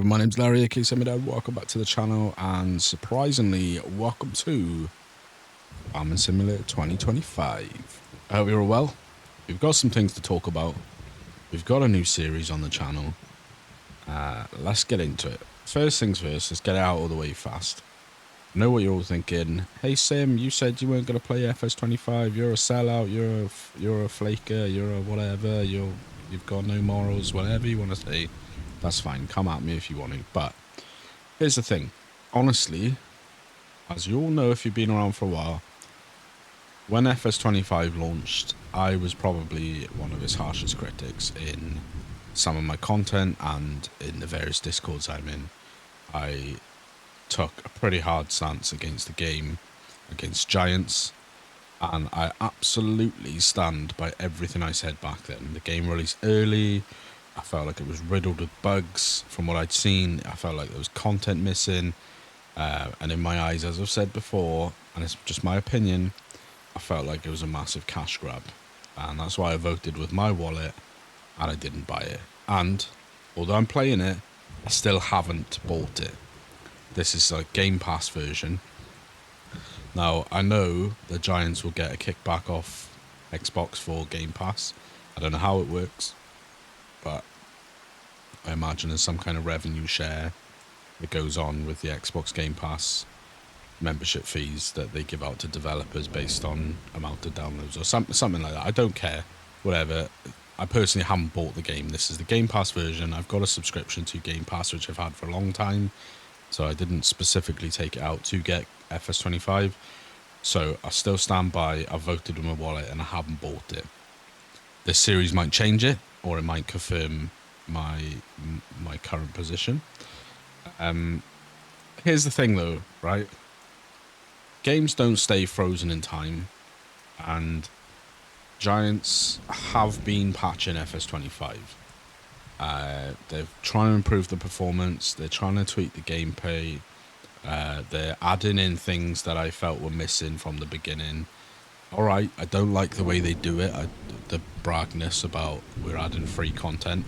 my name's Larry, aka Semidad. Welcome back to the channel, and surprisingly, welcome to Farming Simulator 2025. I hope you're all well. We've got some things to talk about. We've got a new series on the channel. Let's get into it. First things first, let's get it out of the way fast. I know what you're all thinking. Hey Sim, you said you weren't going to play FS25. You're a sellout. You're a flaker. You're a whatever. You've got no morals. Whatever you want to say. That's fine. Come at me if you want to. But here's the thing. Honestly, as you all know if you've been around for a while, when FS25 launched, I was probably one of its harshest critics in some of my content and in the various discords I'm in. I took a pretty hard stance against the game, against Giants, and I absolutely stand by everything I said back then. The game released early. I felt like it was riddled with bugs from what I'd seen. I felt like there was content missing. And in my eyes, as I've said before, and it's just my opinion, I felt like it was a massive cash grab. And that's why I voted with my wallet and I didn't buy it. And although I'm playing it, I still haven't bought it. This is a Game Pass version. Now, I know the Giants will get a kickback off Xbox for Game Pass. I don't know how it works, but I imagine there's some kind of revenue share that goes on with the Xbox Game Pass membership fees that they give out to developers based on amount of downloads or something like that. I don't care, whatever. I personally haven't bought the game. This is the Game Pass version. I've got a subscription to Game Pass, which I've had for a long time, so I didn't specifically take it out to get FS25. So I still stand by. I voted with my wallet and I haven't bought it. This series might change it, or it might confirm my current position. Here's the thing though, right? Games don't stay frozen in time, and Giants have been patching FS25. They're trying to improve the performance. They're trying to tweak the gameplay. They're adding in things that I felt were missing from the beginning. Alright, I don't like the way they do it. The bragness about we're adding free content.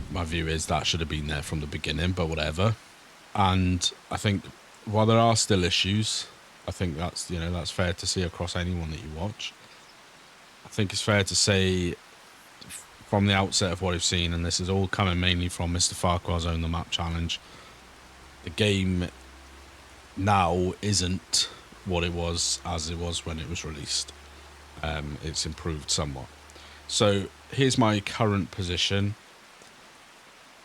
My view is that should have been there from the beginning, but whatever. And I think while there are still issues, I think that's fair to see across anyone that you watch. I think it's fair to say from the outset of what I've seen, and this is all coming mainly from Mr. Farquhar's Own the Map challenge, the game now isn't what it was as it was when it was released. It's improved somewhat. So here's my current position.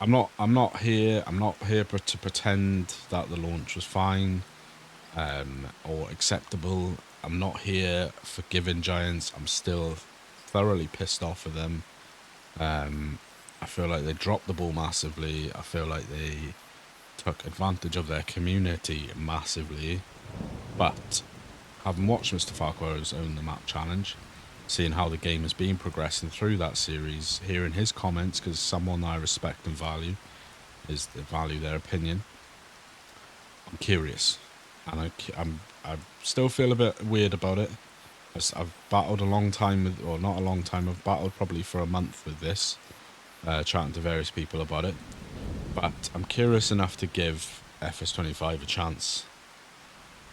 I'm not here to pretend that the launch was fine or acceptable. I'm not here forgiving Giants. I'm still thoroughly pissed off at them. I feel like they dropped the ball massively. I feel like they took advantage of their community massively. But having watched Mr. Farquhar's Own the Map challenge, seeing how the game has been progressing through that series, hearing his comments, because someone I respect and value their opinion, I'm curious, and I still feel a bit weird about it. I've battled a long time with, or not a long time, I've battled probably for a month with this, chatting to various people about it, but I'm curious enough to give FS25 a chance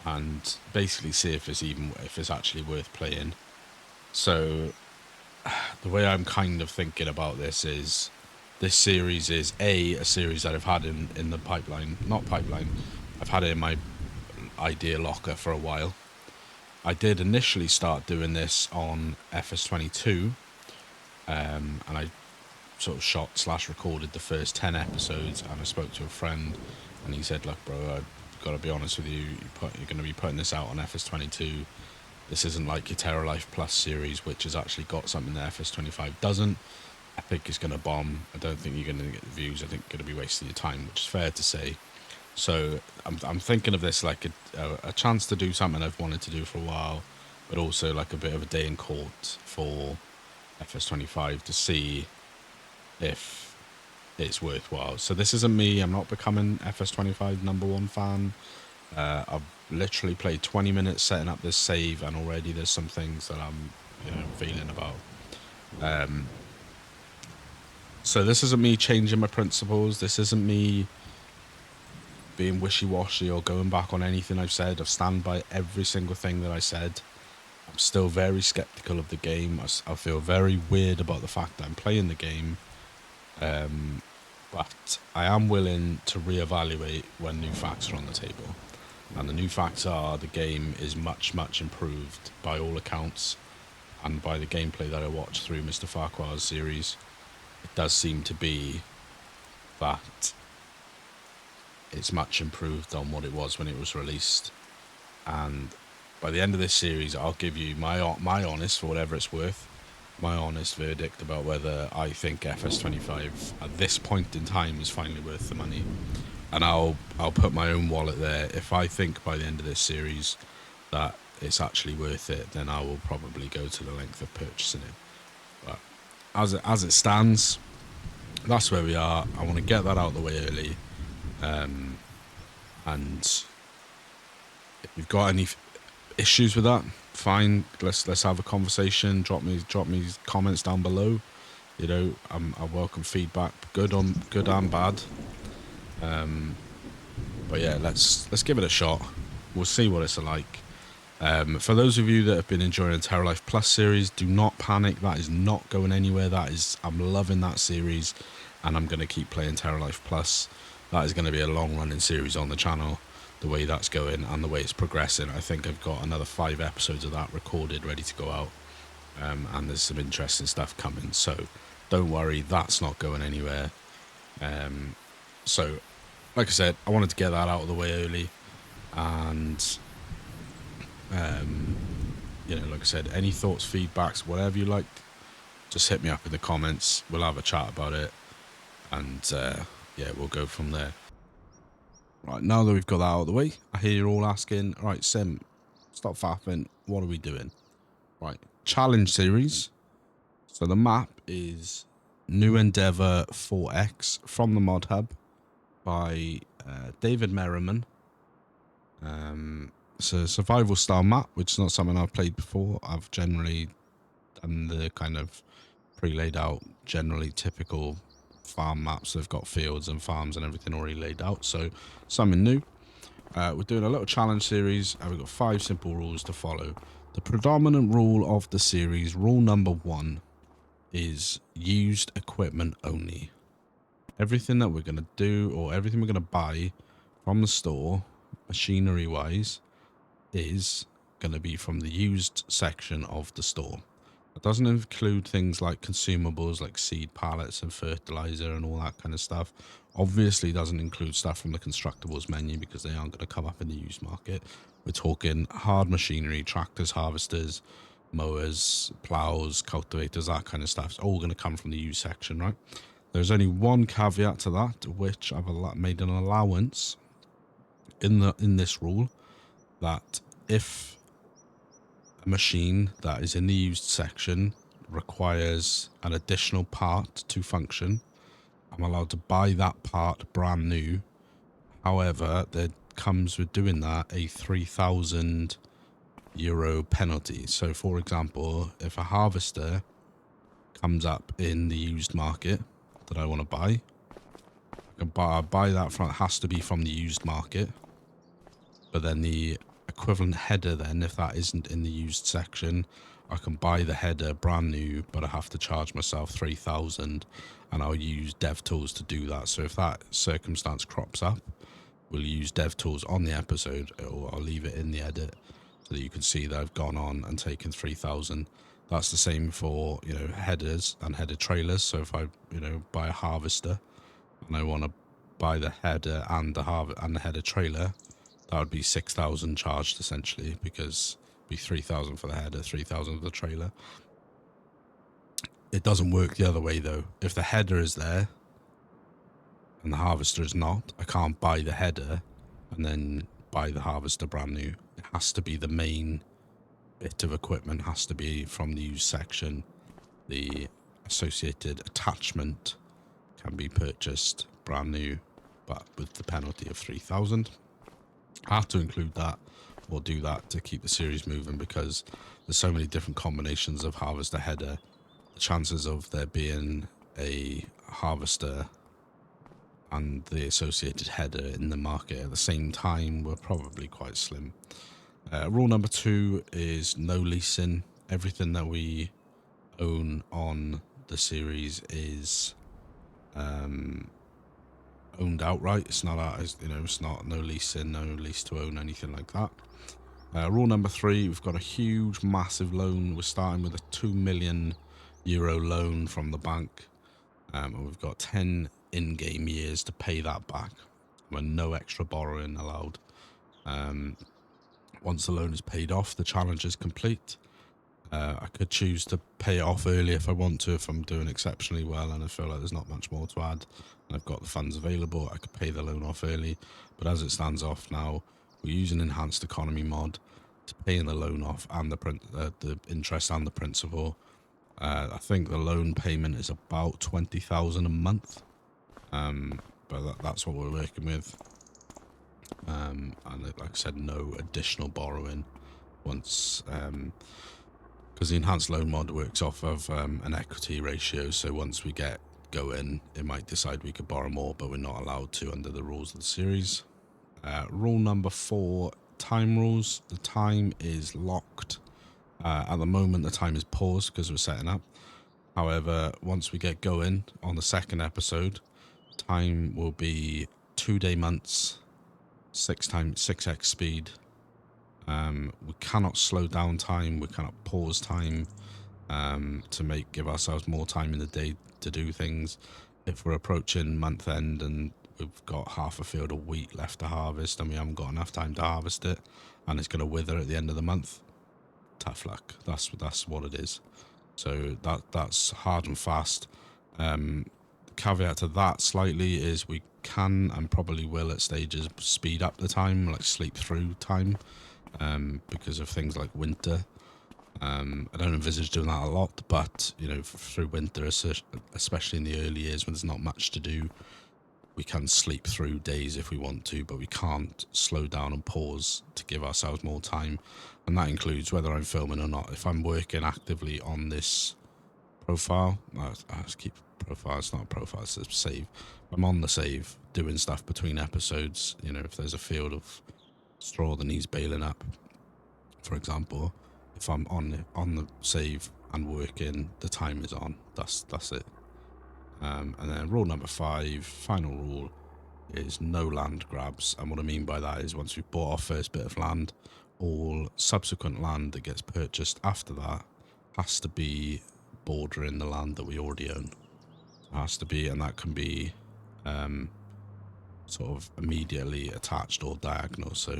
and basically see if it's actually worth playing. So the way I'm kind of thinking about this is, this series is a series that I've had in the pipeline, I've had it in my idea locker for a while. I did initially start doing this on FS22, and I sort of shot/recorded the first 10 episodes, and I spoke to a friend and he said, look bro, I've got to be honest with you, you're going to be putting this out on FS22. This isn't like your Terra Life Plus series, which has actually got something that FS25 doesn't. Epic is going to bomb. I don't think you're going to get the views. I think you're going to be wasting your time, which is fair to say. So I'm thinking of this like a chance to do something I've wanted to do for a while, but also like a bit of a day in court for FS25 to see if it's worthwhile. So this isn't me. I'm not becoming FS25 #1 fan. I've literally played 20 minutes setting up this save, and already there's some things that I'm feeling about. So this isn't me changing my principles. This isn't me being wishy-washy or going back on anything I've said. I've stand by every single thing that I said. I'm still very skeptical of the game. I feel very weird about the fact that I'm playing the game. But I am willing to reevaluate when new facts are on the table. And the new facts are the game is much, much improved by all accounts. And by the gameplay that I watched through Mr. Farquhar's series, it does seem to be that it's much improved on what it was when it was released. And by the end of this series, I'll give you my honest, for whatever it's worth, my honest verdict about whether I think FS25 at this point in time is finally worth the money. And I'll put my own wallet there. If I think by the end of this series that it's actually worth it, then I will probably go to the length of purchasing it. But as it stands, that's where we are. I want to get that out of the way early. And if you've got any issues with that, fine. Let's have a conversation. Drop me comments down below. You know, I welcome feedback, good and bad. But yeah, let's give it a shot. We'll see what it's like. For those of you that have been enjoying the Terra Life Plus series, do not panic. That is not going anywhere. I'm loving that series, and I'm going to keep playing Terra Life Plus. That is going to be a long-running series on the channel. The way that's going and the way it's progressing, I think I've got another 5 episodes of that recorded, ready to go out. And there's some interesting stuff coming. So don't worry, that's not going anywhere. So, like I said, I wanted to get that out of the way early. And you know, like I said, any thoughts, feedbacks, whatever you like, just hit me up in the comments. We'll have a chat about it, and yeah, we'll go from there. Right, now that we've got that out of the way, I hear you're all asking, right, Sim, stop faffing, what are we doing? Right, challenge series. So the map is New Endeavour4x from the mod hub by David Merriman. It's a survival style map, which is not something I've played before. I've generally done the kind of pre-laid out, generally typical farm maps. They've got fields and farms and everything already laid out, so something new. We're doing a little challenge series, and we've got 5 simple rules to follow. The predominant rule of the series, rule number 1, is used equipment only. Everything that we're going to do, or everything we're going to buy from the store, machinery wise, is going to be from the used section of the store. It doesn't include things like consumables like seed pallets and fertilizer and all that kind of stuff. Obviously doesn't include stuff from the constructables menu because they aren't going to come up in the used market. We're talking hard machinery, tractors, harvesters, mowers, plows, cultivators, that kind of stuff. It's all going to come from the used section, right? There's only one caveat to that, which I've made an allowance in this rule, that if a machine that is in the used section requires an additional part to function, I'm allowed to buy that part brand new. However, there comes with doing that a €3,000 penalty. So for example, if a harvester comes up in the used market that I want to buy, I can buy that from, it has to be from the used market, but then the equivalent header, then if that isn't in the used section, I can buy the header brand new, but I have to charge myself 3,000, and I'll use DevTools to do that. So if that circumstance crops up, we'll use DevTools on the episode, or I'll leave it in the edit so that you can see that I've gone on and taken 3,000. That's the same for, you know, headers and header trailers. So if I, you know, buy a harvester and I want to buy the header and the header trailer, that would be 6,000 charged essentially, because it'd be 3,000 for the header, 3,000 for the trailer. It doesn't work the other way though. If the header is there and the harvester is not, I can't buy the header and then buy the harvester brand new. It has to be the main bit of equipment, has to be from the used section. The associated attachment can be purchased brand new, but with the penalty of 3,000. I have to include that or do that to keep the series moving, because there's so many different combinations of harvester header. The chances of there being a harvester and the associated header in the market at the same time were probably quite slim. Rule number 2 is no leasing. Everything that we own on the series is owned outright. It's not, it's not no leasing, no lease to own, anything like that. Rule number 3, we've got a huge, massive loan. We're starting with a €2 million loan from the bank. And we've got 10 in-game years to pay that back, with no extra borrowing allowed. Once the loan is paid off, the challenge is complete. I could choose to pay it off early if I want to, if I'm doing exceptionally well and I feel like there's not much more to add and I've got the funds available. I could pay the loan off early, but as it stands off now, we use an enhanced economy mod to paying the loan off and the interest and the principal. I think the loan payment is about 20,000 a month, but that's what we're working with. And like I said, no additional borrowing once, because the enhanced loan mod works off of an equity ratio. So once we get going, it might decide we could borrow more, but we're not allowed to under the rules of the series. Rule number 4, time rules. The time is locked. At the moment, the time is paused because we're setting up. However, once we get going on the second episode, time will be 2-day months, 6x speed. We cannot slow down time. We cannot pause time to give ourselves more time in the day to do things. If we're approaching month end and we've got half a field of wheat left to harvest and we haven't got enough time to harvest it, and it's going to wither at the end of the month, tough luck. That's what it is. So that's hard and fast. The caveat to that slightly is we can and probably will at stages speed up the time, like sleep through time, because of things like winter. I don't envisage doing that a lot, but through winter, especially in the early years when there's not much to do, we can sleep through days if we want to, but we can't slow down and pause to give ourselves more time. And that includes whether I'm filming or not. If I'm working actively on this profile, I keep profile, it's not a profile, it's a save. I'm on the save doing stuff between episodes. If there's a field of straw that needs baling up, for example, if I'm on the save and working, the time is on. That's it. And then rule number 5, final rule, is no land grabs. And what I mean by that is once we've bought our first bit of land, all subsequent land that gets purchased after that has to be bordering the land that we already own. It has to be, and that can be sort of immediately attached or diagonal. So,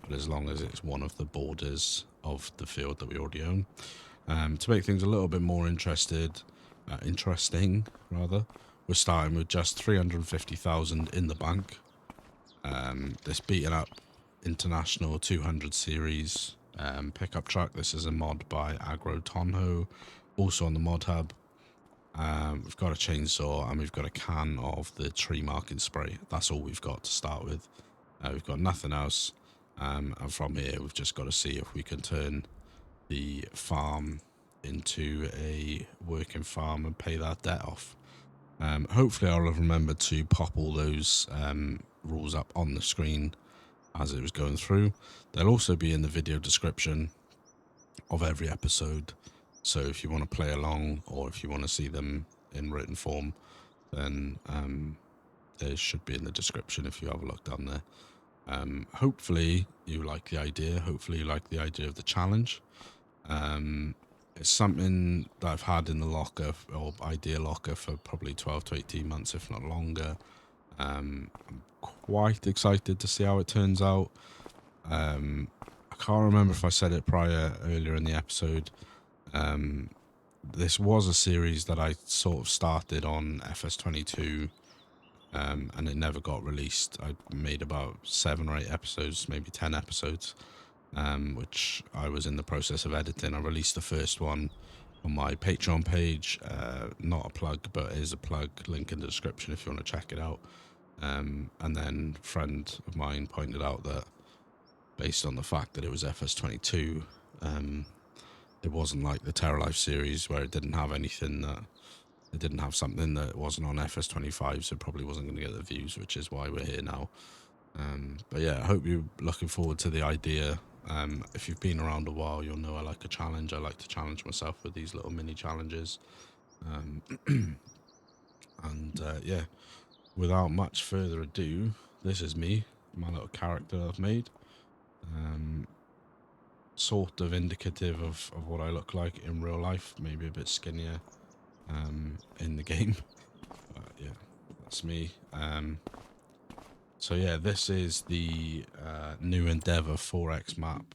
but as long as it's one of the borders of the field that we already own. To make things a little bit more interesting, we're starting with just 350,000 in the bank. This beaten up International 200 series pickup truck. This is a mod by Agro Tonho, also on the mod hub. We've got a chainsaw and we've got a can of the tree marking spray. That's all we've got to start with. We've got nothing else. And from here, we've just got to see if we can turn the farm into a working farm and pay that debt off. Hopefully I'll have remembered to pop all those rules up on the screen as it was going through. They'll also be in the video description of every episode. So if you want to play along or if you want to see them in written form, then they should be in the description if you have a look down there. Hopefully you like the idea. Hopefully you like the idea of the challenge. It's something that I've had in the locker or idea locker for probably 12 to 18 months, if not longer. I'm quite excited to see how it turns out. I can't remember if I said it earlier in the episode. This was a series that I sort of started on FS25, and it never got released. I made about 7 or 8 episodes, maybe 10 episodes, which I was in the process of editing. I released the first one on my Patreon page. Not a plug, but is a plug. Link in the description if you want to check it out. And then a friend of mine pointed out that based on the fact that it was FS25, it wasn't like the Terra Life series where it didn't have anything that They didn't have something that wasn't on FS25, so probably wasn't going to get the views, which is why we're here now. But yeah, I hope you're looking forward to the idea. If you've been around a while, you'll know I like a challenge. I like to challenge myself with these little mini challenges. Yeah, without much further ado, this is me, my little character I've made. Sort of indicative of what I look like in real life, maybe a bit skinnier in the game. But yeah, that's me. So yeah, this is the new Endeavour4x map.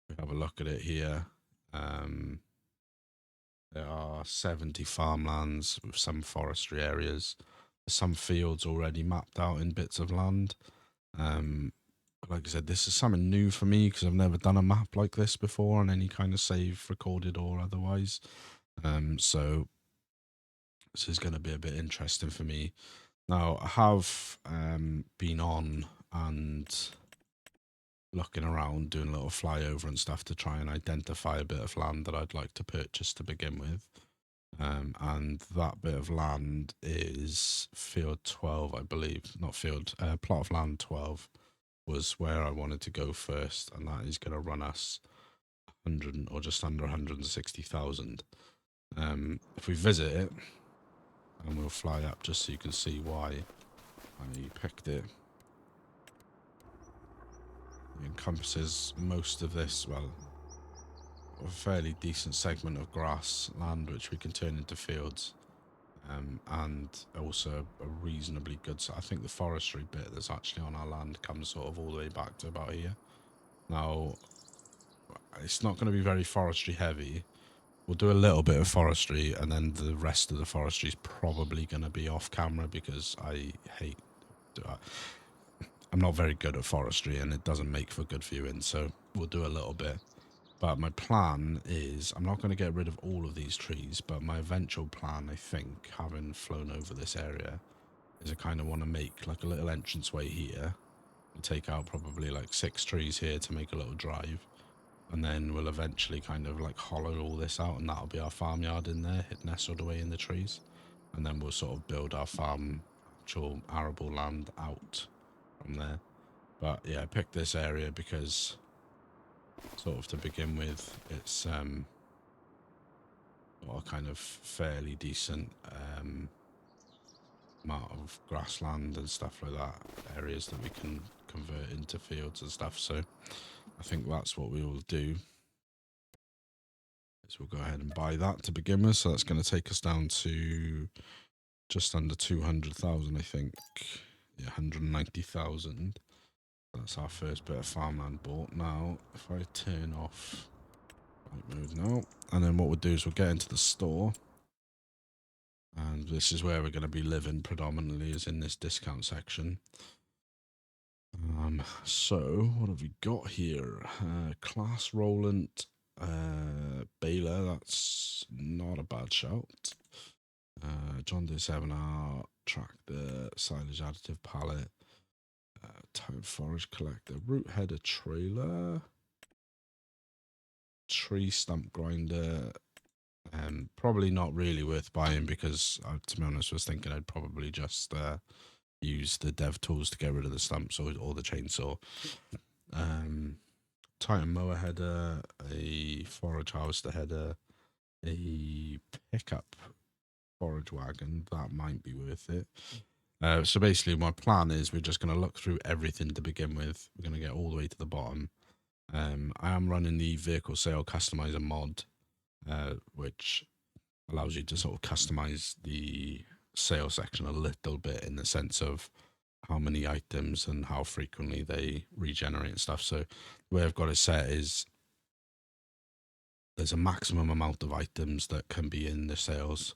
We have a look at it here. There are 70 farmlands with some forestry areas. There's some fields already mapped out in bits of land. Like I said, this is something new for me because I've never done a map like this before on any kind of save, recorded or otherwise. So this is going to be a bit interesting for me. Now, I have been on and looking around, doing a little flyover and stuff to try and identify a bit of land that I'd like to purchase to begin with. And that bit of land is field 12, I believe. Not field, plot of land 12 was where I wanted to go first, and that is going to run us 100 or just under 160,000. If we visit it, and we'll fly up just so you can see why I picked it. It encompasses most of this, well, a fairly decent segment of grass land which we can turn into fields, and also a reasonably good, I think the forestry bit that's actually on our land comes sort of all the way back to about here. Now, it's not going to be very forestry heavy. We'll do a little bit of forestry, and then the rest of the forestry is probably going to be off camera because I'm not very good at forestry and it doesn't make for good viewing, so we'll do a little bit. But my plan is, I'm not going to get rid of all of these trees, but my eventual plan, I think, having flown over this area, is I kind of want to make like a little entranceway here and take out probably like 6 trees here to make a little drive. And then we'll eventually kind of like hollow all this out, and that'll be our farmyard in there, nestled away in the trees. And then we'll sort of build our actual arable land out from there. But yeah, I picked this area because sort of to begin with, it's a kind of fairly decent amount of grassland and stuff like that, areas that we can convert into fields and stuff. So I think that's what we will do, is we'll go ahead and buy that to begin with. So that's going to take us down to just under 200,000, I think. Yeah, 190,000. That's our first bit of farmland bought. Now, if I turn off right move now, and then what we'll do is we'll get into the store. And this is where we're going to be living predominantly, is in this discount section. So what have we got here? Class Roland baler, that's not a bad shout. John Deere 7R tractor, silage additive pallet, tire forage collector, root header trailer, tree stump grinder. Probably not really worth buying because, to be honest, I was thinking I'd probably just use the dev tools to get rid of the stumps or the chainsaw. Titan mower header, a forage harvester header, a pickup forage wagon, that might be worth it. So basically my plan is we're just going to look through everything to begin with. We're going to get all the way to the bottom. I am running the vehicle sale customizer mod, which allows you to sort of customize the sale section a little bit in the sense of how many items and how frequently they regenerate and stuff. So the way I've got it set is there's a maximum amount of items that can be in the sales,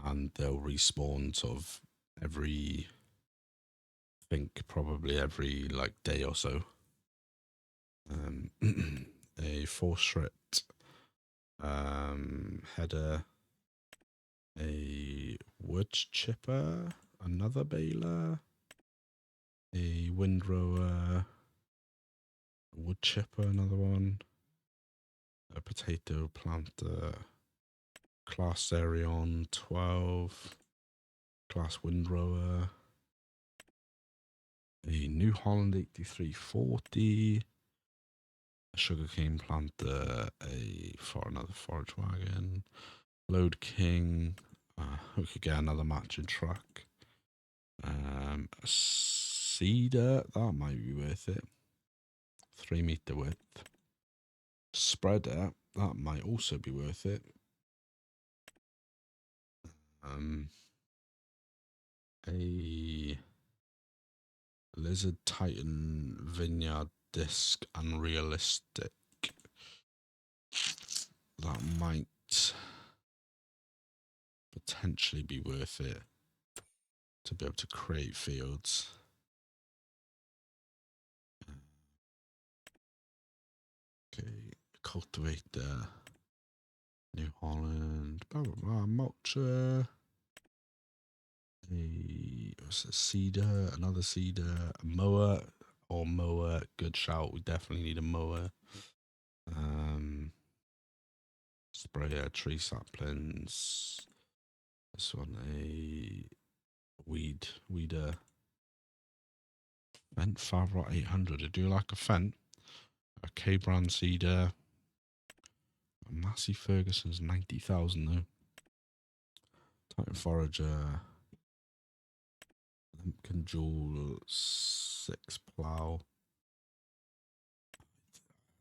and they'll respawn sort of every, I think probably every like day or so. A force shrit header, a wood chipper, another baler, a windrower, a wood chipper, another one, a potato planter, Class Arion 12, Class Windrower, a New Holland 8340, a sugarcane planter, for another forage wagon, Load King. We could get another matching truck. A seeder, that might be worth it. 3 meter width. Spreader, that might also be worth it. A Lizard Titan Vineyard Disc Unrealistic. That might potentially be worth it to be able to create fields. Okay, cultivator, New Holland, blah blah blah, mulcher, what's a seeder, another seeder, a mower or mower, good shout. We definitely need a mower. Sprayer, tree saplings. This one, a weeder. Fent Favrot 800. I do like a Fent. A K-brand seeder. A Massey Ferguson's 90,000 though. Titan Forager. Limpkin Jewel 6 plough.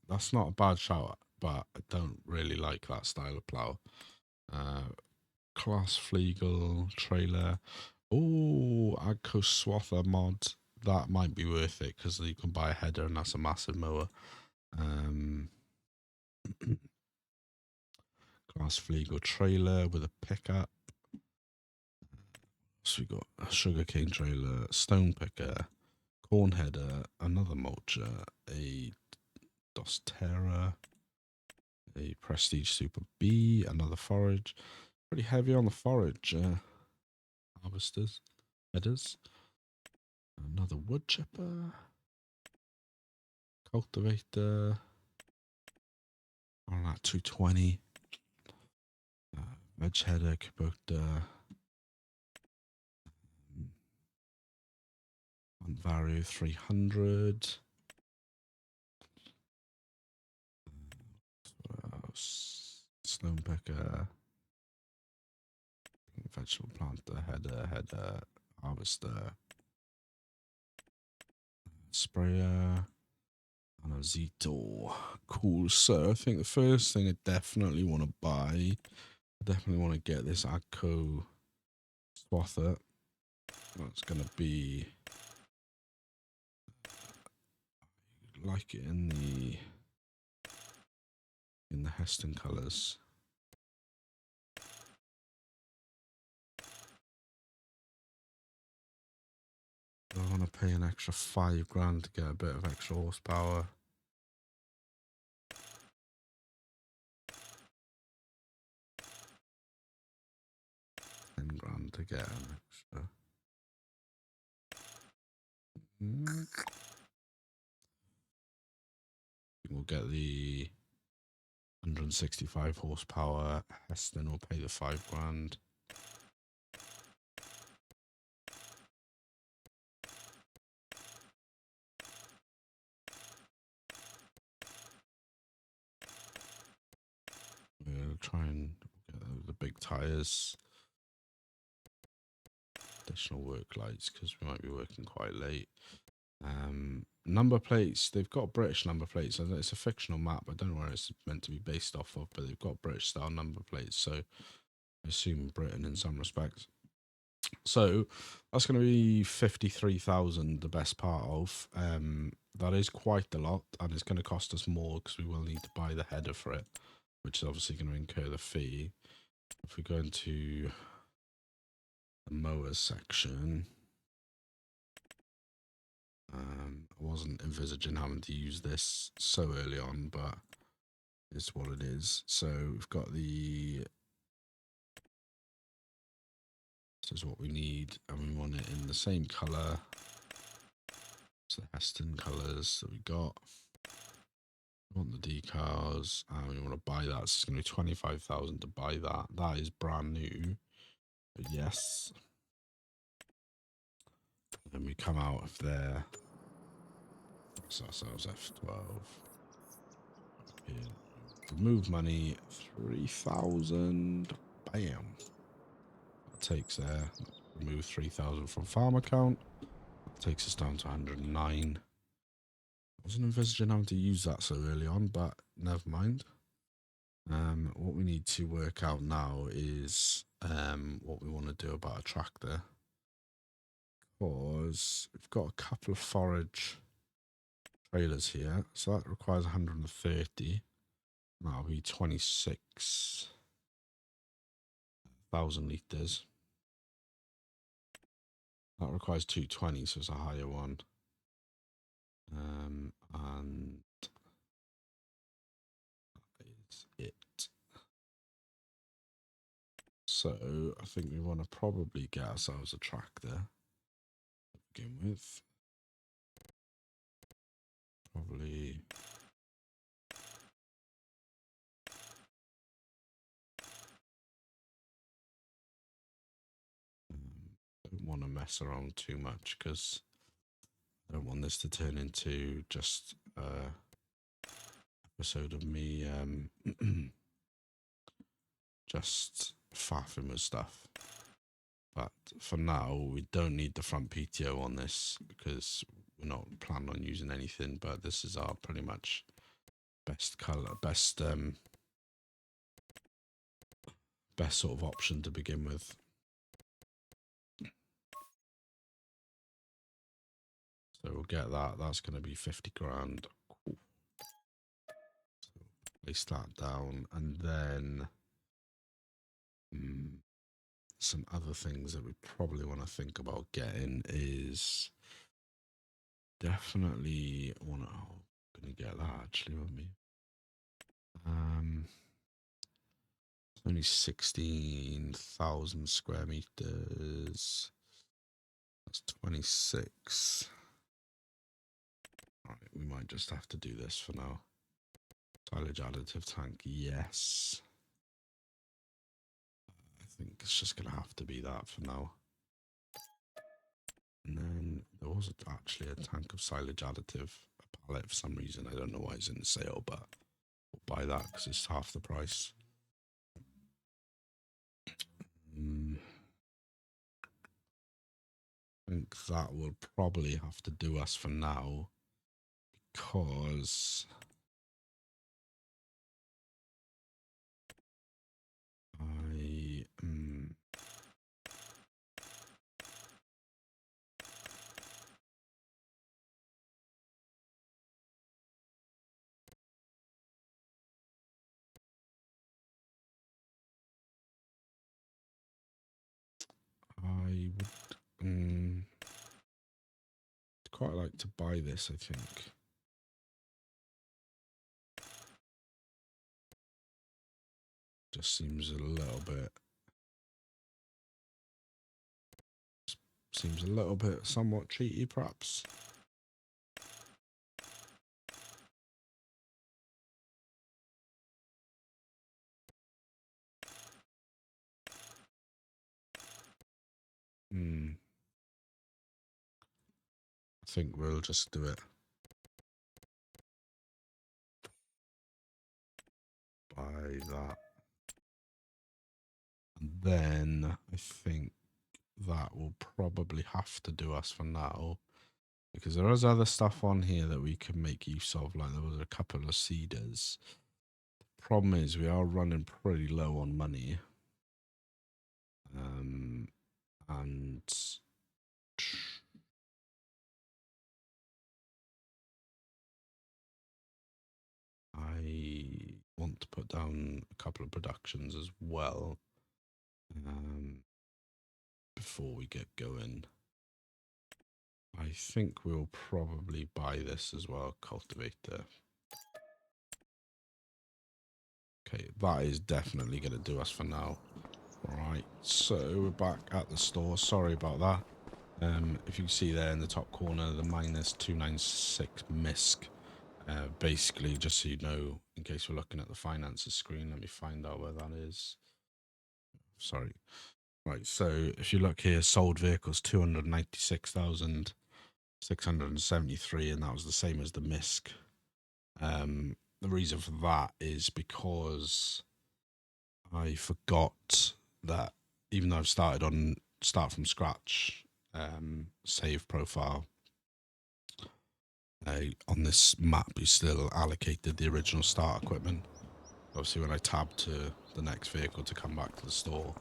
That's not a bad shout, but I don't really like that style of plough. Class Flegel trailer. Oh, Agco Swather mod. That might be worth it because you can buy a header and that's a massive mower. Class Flegel trailer with a pickup. So we got a sugarcane trailer, stone picker, corn header, another mulcher, a Dosterra, a Prestige Super B, another forage. Pretty heavy on the forage. Harvesters, headers, another wood chipper, cultivator, on that 220, veg header, Kubota, Vario 300. What else? Stone picker, vegetable planter, header, harvester, sprayer, and a Zito. Cool. So I think the first thing I definitely want to buy, I definitely want to get this Agco Swather. That's going to be like it in the Heston colours. I want to pay an extra £5,000 to get a bit of extra horsepower. £10,000 to get an extra. We'll get the 165 horsepower. Heston will pay the £5,000. We'll try and get the big tyres. Additional work lights because we might be working quite late. Number plates, they've got British number plates. It's a fictional map. I don't know where it's meant to be based off of, but they've got British style number plates. So I assume Britain in some respects. So that's going to be 53,000, the best part of. That is quite a lot, and it's going to cost us more because we will need to buy the header for it, which is obviously going to incur the fee. If we go into the mowers section, I wasn't envisaging having to use this so early on, but it's what it is. So we've got this is what we need, and we want it in the same color. So the Heston colors that we got. We want the decals, and we want to buy that. So it's going to be 25,000 to buy that. That is brand new. But yes. And we come out of there. Press ourselves F12. Remove money. 3,000. Bam. That takes there. Remove 3,000 from farm account. That takes us down to 109. I wasn't envisaging having to use that so early on, but never mind. What we need to work out now is what we want to do about a tractor. Because we've got a couple of forage trailers here, so that requires 130. That'll be 26,000 litres. That requires 220, so it's a higher one. And that is it. So I think we want to probably get ourselves a tractor to begin with. Probably don't want to mess around too much because I don't want this to turn into just episode of me just faffing with stuff. But for now, we don't need the front PTO on this because we're not planning on using anything. But this is our pretty much best color, best sort of option to begin with. So we'll get that. That's going to be 50 grand. Cool. So place that down, and then some other things that we probably want to think about getting is definitely want to. Oh, gonna get that actually with me. It's only 16,000 square meters. That's 26. All right, we might just have to do this for now. Silage additive tank, yes. I think it's just gonna have to be that for now. And then there was actually a tank of silage additive, a pallet for some reason. I don't know why it's in the sale, but we'll buy that because it's half the price. I think that will probably have to do us for now because I would quite like to buy this, I think. Just seems a little bit somewhat cheaty, perhaps. I think we'll just do it. Buy that. And then I think that will probably have to do us for now. Because there is other stuff on here that we can make use of. Like there was a couple of cedars. Problem is we are running pretty low on money. And I want to put down a couple of productions as well before we get going. I think we'll probably buy this as well, cultivator. Okay, that is definitely going to do us for now. Right, so we're back at the store. Sorry about that. If you can see there in the top corner, the -296 MISC. Basically, just so you know, in case we're looking at the finances screen, let me find out where that is. Sorry. Right, so if you look here, sold vehicles 296,673, and that was the same as the MISC. The reason for that is because I forgot that even though I've started on start from scratch save profile, on this map you still allocated the original start equipment. Obviously when I tabbed to the next vehicle to come back to the store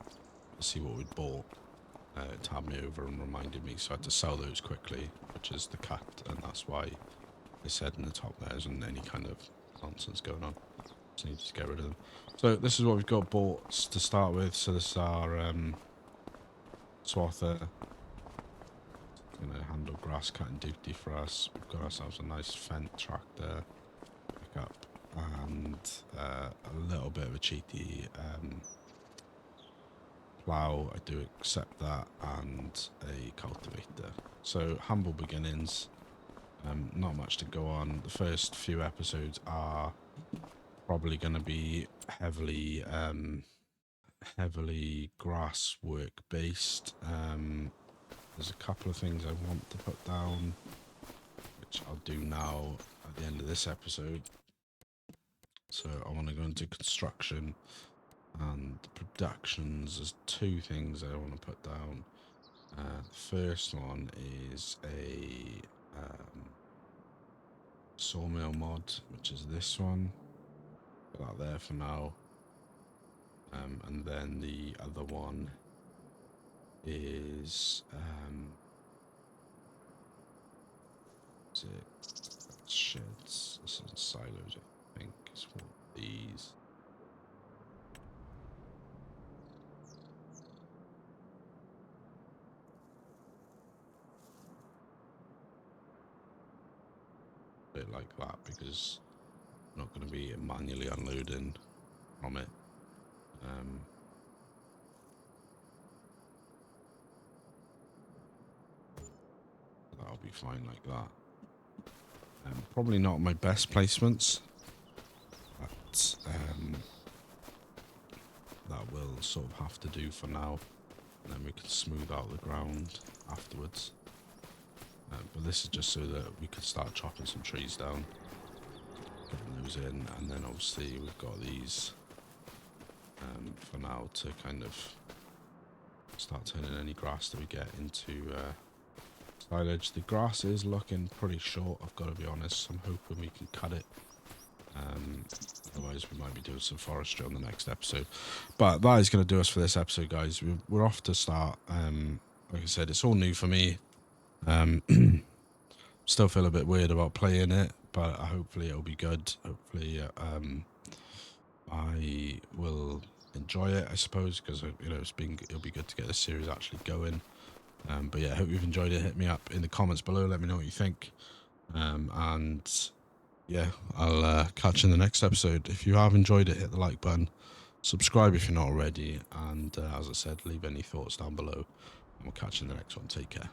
to see what we'd bought, it tabbed me over and reminded me, so I had to sell those quickly, which is the cut, and that's why they said in the top there isn't any kind of nonsense going on. Just need to get rid of them. So this is what we've got bought to start with. So this is our swather. Going to handle grass cutting duty for us. We've got ourselves a nice Fendt tractor pickup and a little bit of a cheaty plough. I do accept that, and a cultivator. So humble beginnings. Not much to go on. The first few episodes are probably going to be heavily grass work based. There's a couple of things I want to put down, which I'll do now at the end of this episode. So I want to go into construction and productions. There's two things I want to put down. The first one is a sawmill mod, which is this one. Put that there for now. And then the other one is sheds. This is silos, I think. It's one of these. A bit like that, because I'm not going to be manually unloading from it. That'll be fine like that. Probably not my best placements, but that will sort of have to do for now, and then we can smooth out the ground afterwards. But this is just so that we could start chopping some trees down, getting those in, and then obviously we've got these for now to kind of start turning any grass that we get into silage. The grass is looking pretty short, I've got to be honest. I'm hoping we can cut it. Otherwise we might be doing some forestry on the next episode. But that is going to do us for this episode, guys. We're off to start. Like I said, it's all new for me. Still feel a bit weird about playing it, but hopefully it'll be good. Hopefully I will enjoy it, I suppose, because it'll be good to get this series actually going. But yeah, I hope you've enjoyed it. Hit me up in the comments below, let me know what you think, and yeah, I'll catch you in the next episode. If you have enjoyed it, hit the like button, subscribe if you're not already, and as I said, leave any thoughts down below, and we'll catch you in the next one. Take care.